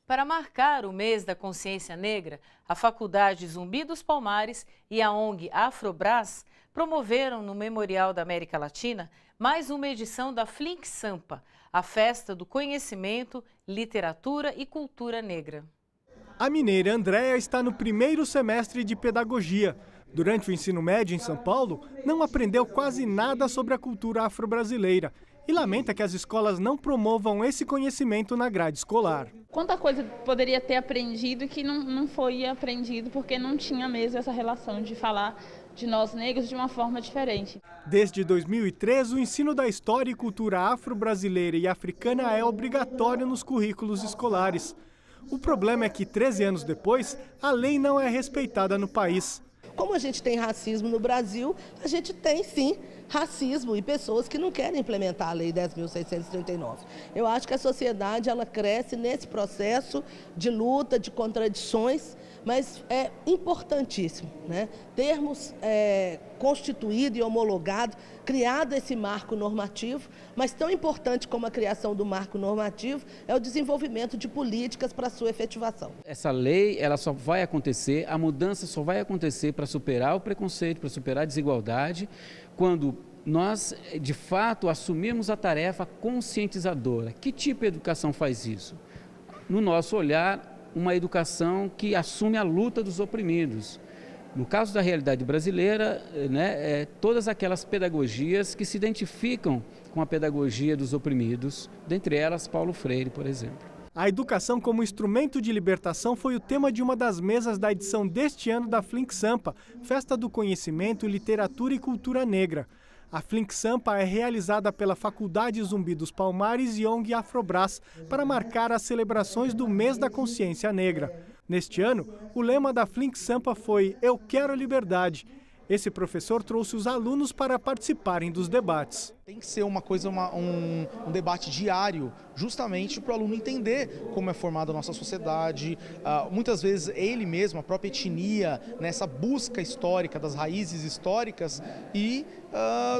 Para marcar o mês da consciência negra, a Faculdade Zumbi dos Palmares e a ONG Afrobras promoveram no Memorial da América Latina mais uma edição da Flink Sampa, a festa do conhecimento, literatura e cultura negra. A mineira Andréa está no primeiro semestre de pedagogia. Durante o ensino médio em São Paulo, não aprendeu quase nada sobre a cultura afro-brasileira e lamenta que as escolas não promovam esse conhecimento na grade escolar. Quanta coisa poderia ter aprendido que não foi aprendido porque não tinha mesmo essa relação de falar de nós negros de uma forma diferente. Desde 2003, o ensino da história e cultura afro-brasileira e africana é obrigatório nos currículos escolares. O problema é que, 13 anos depois, a lei não é respeitada no país. Como a gente tem racismo no Brasil, a gente tem sim racismo e pessoas que não querem implementar a Lei 10.639. Eu acho que a sociedade ela cresce nesse processo de luta, de contradições, mas é importantíssimo, né, termos constituído e homologado, criado esse marco normativo, mas tão importante como a criação do marco normativo é o desenvolvimento de políticas para a sua efetivação. Essa lei ela só vai acontecer, a mudança só vai acontecer para superar o preconceito, para superar a desigualdade, quando nós, de fato, assumirmos a tarefa conscientizadora. Que tipo de educação faz isso? No nosso olhar, uma educação que assume a luta dos oprimidos. No caso da realidade brasileira, todas aquelas pedagogias que se identificam com a pedagogia dos oprimidos, dentre elas Paulo Freire, por exemplo. A educação como instrumento de libertação foi o tema de uma das mesas da edição deste ano da Flink Sampa, Festa do Conhecimento, Literatura e Cultura Negra. A Flink Sampa é realizada pela Faculdade Zumbi dos Palmares e ONG Afrobras para marcar as celebrações do Mês da Consciência Negra. Neste ano, o lema da Flink Sampa foi Eu Quero Liberdade. Esse professor trouxe os alunos para participarem dos debates. Tem que ser uma coisa, um debate diário, justamente para o aluno entender como é formada a nossa sociedade. Muitas vezes ele mesmo, a própria etnia, nessa busca histórica das raízes históricas e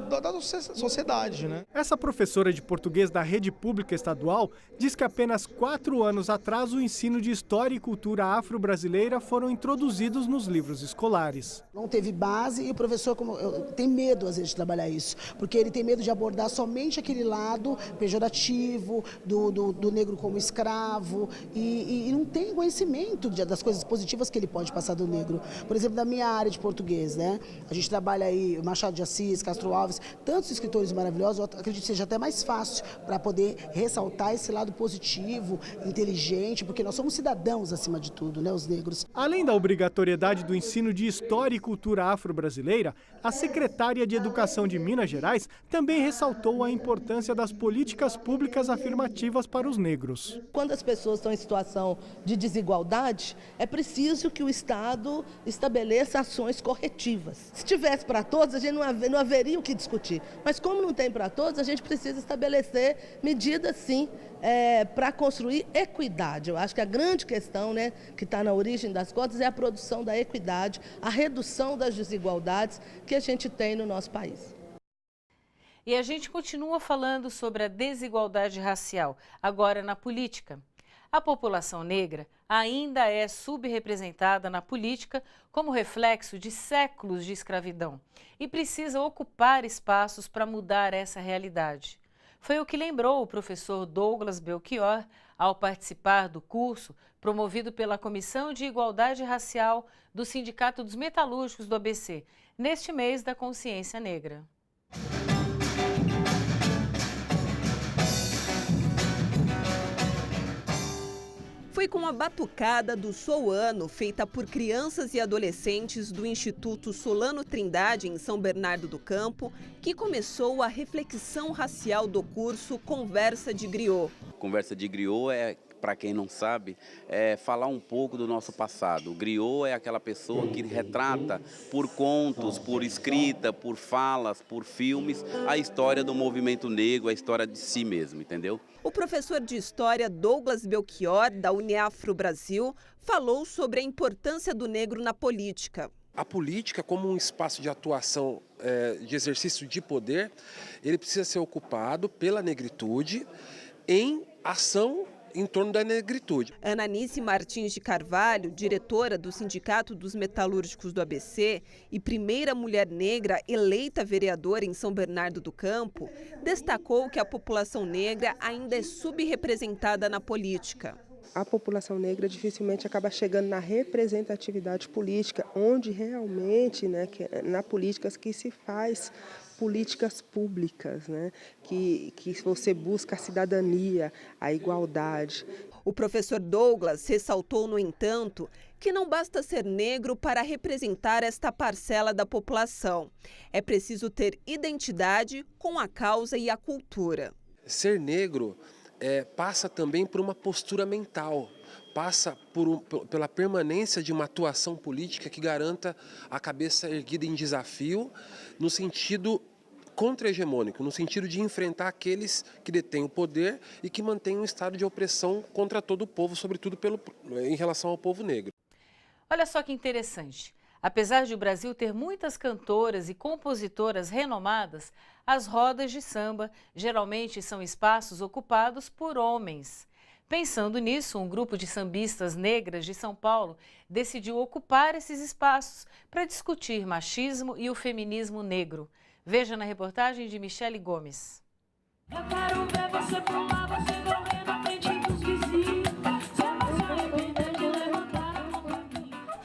da sociedade, né? Essa professora de português da rede pública estadual diz que apenas 4 anos atrás o ensino de história e cultura afro-brasileira foram introduzidos nos livros escolares. Não teve base e o professor tem medo às vezes de trabalhar isso, porque ele tem medo de abordar somente aquele lado pejorativo do negro como escravo e não tem conhecimento das coisas positivas que ele pode passar do negro. Por exemplo, na minha área de português, né? A gente trabalha aí Machado de Assis, Castro Alves, tantos escritores maravilhosos, eu acredito que seja até mais fácil para poder ressaltar esse lado positivo, inteligente, porque nós somos cidadãos acima de tudo, né, os negros. Além da obrigatoriedade do ensino de história e cultura afro-brasileira, a secretária de Educação de Minas Gerais também ressaltou a importância das políticas públicas afirmativas para os negros. Quando as pessoas estão em situação de desigualdade, é preciso que o Estado estabeleça ações corretivas. Se tivesse para todos, a gente não haveria o que discutir. Mas como não tem para todos, a gente precisa estabelecer medidas, sim, para construir equidade. Eu acho que a grande questão, né, que está na origem das contas é a produção da equidade, a redução das desigualdades que a gente tem no nosso país. E a gente continua falando sobre a desigualdade racial, agora na política. A população negra ainda é subrepresentada na política como reflexo de séculos de escravidão e precisa ocupar espaços para mudar essa realidade. Foi o que lembrou o professor Douglas Belchior ao participar do curso promovido pela Comissão de Igualdade Racial do Sindicato dos Metalúrgicos do ABC, neste mês da consciência negra. Foi com a batucada do Souano, feita por crianças e adolescentes do Instituto Solano Trindade, em São Bernardo do Campo, que começou a reflexão racial do curso Conversa de Griot. Conversa de Griot é, para quem não sabe, falar um pouco do nosso passado. O griot é aquela pessoa que retrata por contos, por escrita, por falas, por filmes, a história do movimento negro, a história de si mesmo, entendeu? O professor de História Douglas Belchior, da Uniafro Brasil, falou sobre a importância do negro na política. A política, como um espaço de atuação, de exercício de poder, ele precisa ser ocupado pela negritude em ação em torno da negritude. Ananice Martins de Carvalho, diretora do Sindicato dos Metalúrgicos do ABC e primeira mulher negra eleita vereadora em São Bernardo do Campo, destacou que a população negra ainda é subrepresentada na política. A população negra dificilmente acaba chegando na representatividade política, onde realmente, na política que se faz políticas públicas, que você busca a cidadania, a igualdade. O professor Douglas ressaltou, no entanto, que não basta ser negro para representar esta parcela da população. É preciso ter identidade com a causa e a cultura. Ser negro passa também por uma postura mental, passa pela permanência de uma atuação política que garanta a cabeça erguida em desafio, no sentido contra-hegemônico, no sentido de enfrentar aqueles que detêm o poder e que mantêm um estado de opressão contra todo o povo, sobretudo em relação ao povo negro. Olha só que interessante. Apesar de o Brasil ter muitas cantoras e compositoras renomadas, as rodas de samba geralmente são espaços ocupados por homens. Pensando nisso, um grupo de sambistas negras de São Paulo decidiu ocupar esses espaços para discutir machismo e o feminismo negro. Veja na reportagem de Michele Gomes. Eu quero ver você pular, você correr na frente dos vizinhos.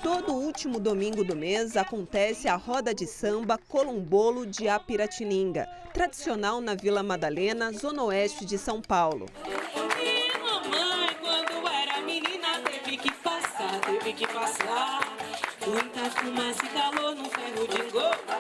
Todo último domingo do mês acontece a roda de samba Colombolo de Apiratininga, tradicional na Vila Madalena, zona oeste de São Paulo. E mamãe, quando era menina, teve que passar. Muita fumaça e calor no ferro de engorda.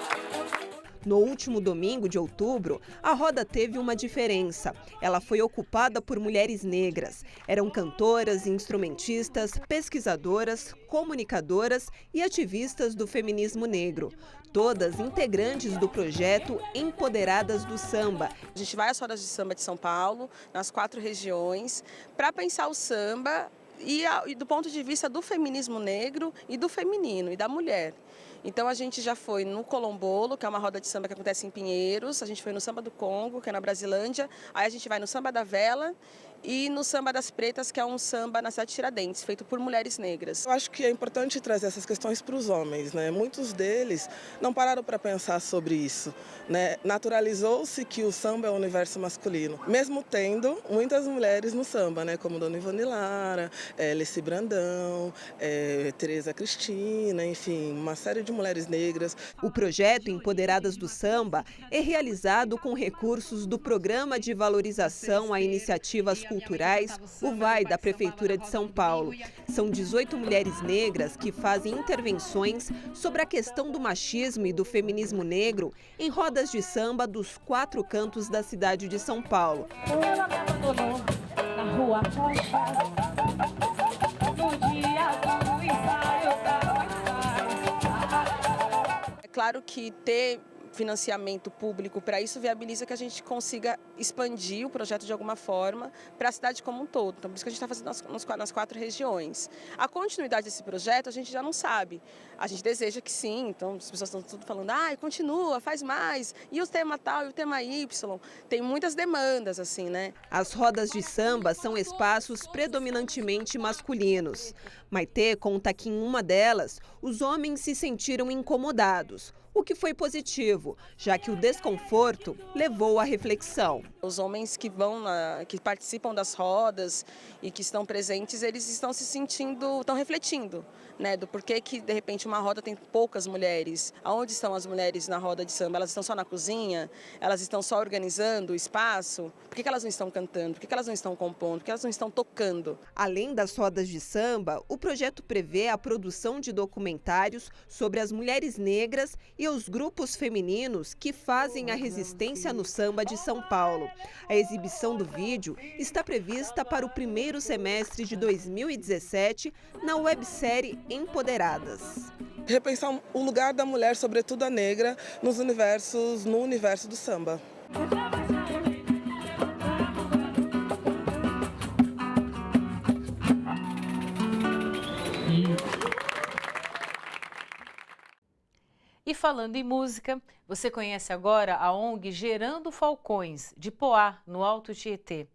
No último domingo de outubro, a roda teve uma diferença. Ela foi ocupada por mulheres negras. Eram cantoras, instrumentistas, pesquisadoras, comunicadoras e ativistas do feminismo negro. Todas integrantes do projeto Empoderadas do Samba. A gente vai às rodas de samba de São Paulo, nas 4 regiões, para pensar o samba e do ponto de vista do feminismo negro e do feminino e da mulher. Então a gente já foi no Colombolo, que é uma roda de samba que acontece em Pinheiros, a gente foi no Samba do Congo, que é na Brasilândia, aí a gente vai no Samba da Vela e no Samba das Pretas, que é um samba na cidade de Tiradentes, feito por mulheres negras. Eu acho que é importante trazer essas questões para os homens, Muitos deles não pararam para pensar sobre isso, Naturalizou-se que o samba é o universo masculino, mesmo tendo muitas mulheres no samba, como Dona Ivone Lara, Leci Brandão, Tereza Cristina, enfim, uma série de mulheres negras. O projeto Empoderadas do Samba é realizado com recursos do Programa de Valorização a Iniciativas Culturais, o VAI, da Prefeitura de São Paulo. São 18 mulheres negras que fazem intervenções sobre a questão do machismo e do feminismo negro em rodas de samba dos 4 cantos da cidade de São Paulo. Ela me abandonou na rua Rocha, no dia do ensaio da É claro que ter financiamento público para isso viabiliza que a gente consiga expandir o projeto de alguma forma para a cidade como um todo. Então, por isso que a gente está fazendo nas 4 regiões. A continuidade desse projeto a gente já não sabe. A gente deseja que sim, então as pessoas estão tudo falando, continua, faz mais, e o tema tal, e o tema Y. Tem muitas demandas, assim, As rodas de samba são espaços predominantemente masculinos. Maitê conta que em uma delas, os homens se sentiram incomodados, o que foi positivo, já que o desconforto levou à reflexão. Os homens que participam das rodas e que estão presentes, eles estão estão refletindo, do porquê que de repente uma roda tem poucas mulheres. Aonde estão as mulheres na roda de samba? Elas estão só na cozinha? Elas estão só organizando o espaço? Por que elas não estão cantando? Por que elas não estão compondo? Por que elas não estão tocando? Além das rodas de samba, o projeto prevê a produção de documentários sobre as mulheres negras e os grupos femininos que fazem a resistência no samba de São Paulo. A exibição do vídeo está prevista para o primeiro semestre de 2017 na websérie Empoderadas. Repensar o lugar da mulher, sobretudo a negra, no universo do samba. E falando em música, você conhece agora a ONG Gerando Falcões, de Poá, no Alto Tietê.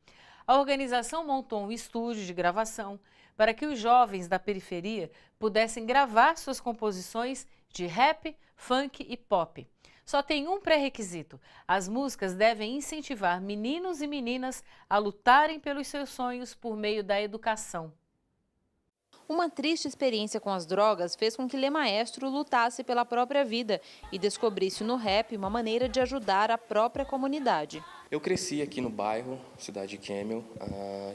A organização montou um estúdio de gravação para que os jovens da periferia pudessem gravar suas composições de rap, funk e pop. Só tem um pré-requisito: as músicas devem incentivar meninos e meninas a lutarem pelos seus sonhos por meio da educação. Uma triste experiência com as drogas fez com que Lê Maestro lutasse pela própria vida e descobrisse no rap uma maneira de ajudar a própria comunidade. Eu cresci aqui no bairro, cidade de Kemmel.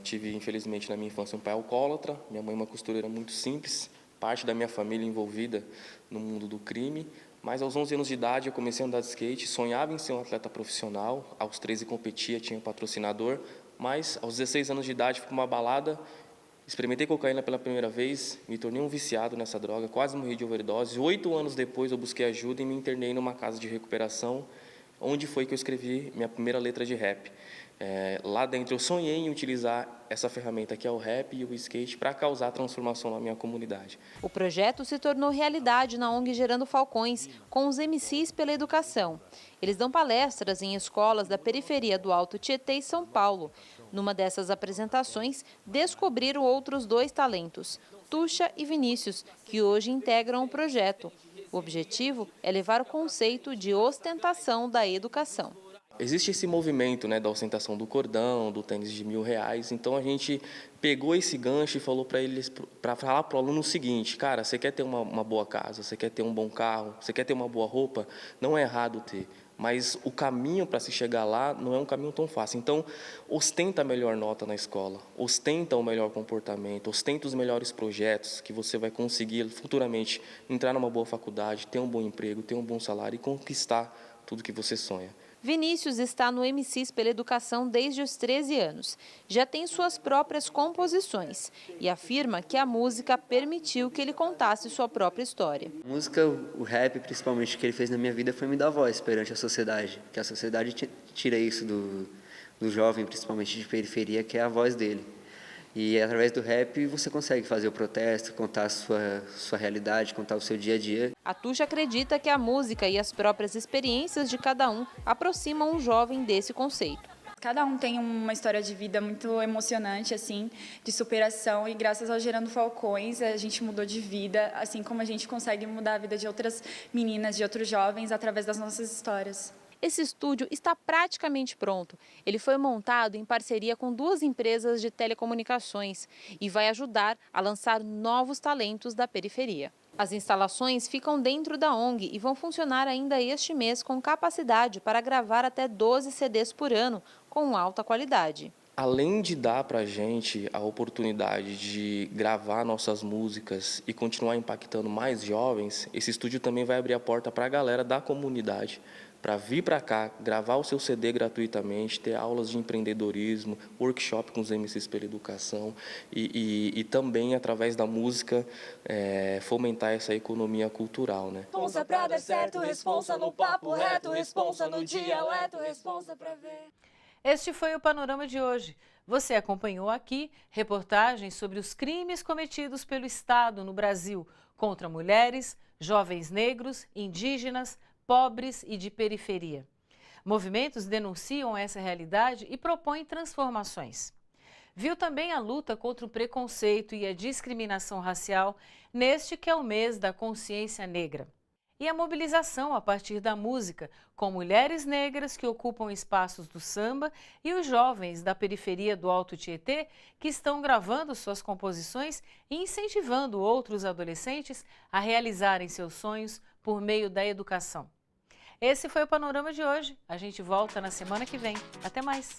Tive, infelizmente, na minha infância um pai alcoólatra, minha mãe uma costureira muito simples, parte da minha família envolvida no mundo do crime. Mas aos 11 anos de idade eu comecei a andar de skate, sonhava em ser um atleta profissional, aos 13 competia, tinha um patrocinador, mas aos 16 anos de idade fui para uma balada, experimentei cocaína pela primeira vez, me tornei um viciado nessa droga, quase morri de overdose. 8 anos depois eu busquei ajuda e me internei numa casa de recuperação, onde foi que eu escrevi minha primeira letra de rap. Lá dentro eu sonhei em utilizar essa ferramenta que é o rap e o skate para causar transformação na minha comunidade. O projeto se tornou realidade na ONG Gerando Falcões, com os MCs pela educação. Eles dão palestras em escolas da periferia do Alto Tietê e São Paulo. Numa dessas apresentações, descobriram outros 2 talentos, Tuxa e Vinícius, que hoje integram o projeto. O objetivo é levar o conceito de ostentação da educação. Existe esse movimento, da ostentação do cordão, do tênis de R$1.000. Então a gente pegou esse gancho e falou para falar para o aluno o seguinte: cara, você quer ter uma boa casa, você quer ter um bom carro, você quer ter uma boa roupa, não é errado ter. Mas o caminho para se chegar lá não é um caminho tão fácil. Então, ostenta a melhor nota na escola, ostenta o melhor comportamento, ostenta os melhores projetos que você vai conseguir futuramente entrar numa boa faculdade, ter um bom emprego, ter um bom salário e conquistar tudo que você sonha. Vinícius está no MCs pela educação desde os 13 anos. Já tem suas próprias composições e afirma que a música permitiu que ele contasse sua própria história. A música, o rap, principalmente, que ele fez na minha vida foi me dar voz perante a sociedade. Que a sociedade tira isso do jovem, principalmente de periferia, que é a voz dele. E através do rap você consegue fazer o protesto, contar a sua realidade, contar o seu dia a dia. A Tuxa acredita que a música e as próprias experiências de cada um aproximam o jovem desse conceito. Cada um tem uma história de vida muito emocionante, assim, de superação, e graças ao Gerando Falcões a gente mudou de vida, assim como a gente consegue mudar a vida de outras meninas, de outros jovens, através das nossas histórias. Esse estúdio está praticamente pronto. Ele foi montado em parceria com 2 empresas de telecomunicações e vai ajudar a lançar novos talentos da periferia. As instalações ficam dentro da ONG e vão funcionar ainda este mês com capacidade para gravar até 12 CDs por ano, com alta qualidade. Além de dar para a gente a oportunidade de gravar nossas músicas e continuar impactando mais jovens, esse estúdio também vai abrir a porta para a galera da comunidade, para vir para cá, gravar o seu CD gratuitamente, ter aulas de empreendedorismo, workshop com os MCs pela educação e também, através da música, fomentar essa economia cultural. Responsa pra dar certo, responsa no papo reto, responsa no dialeto, responsa pra ver. Este foi o Panorama de hoje. Você acompanhou aqui reportagens sobre os crimes cometidos pelo Estado no Brasil contra mulheres, jovens negros, indígenas, pobres e de periferia. Movimentos denunciam essa realidade e propõem transformações. Viu também a luta contra o preconceito e a discriminação racial neste que é o mês da consciência negra. E a mobilização a partir da música, com mulheres negras que ocupam espaços do samba e os jovens da periferia do Alto Tietê que estão gravando suas composições e incentivando outros adolescentes a realizarem seus sonhos por meio da educação. Esse foi o Panorama de hoje. A gente volta na semana que vem. Até mais!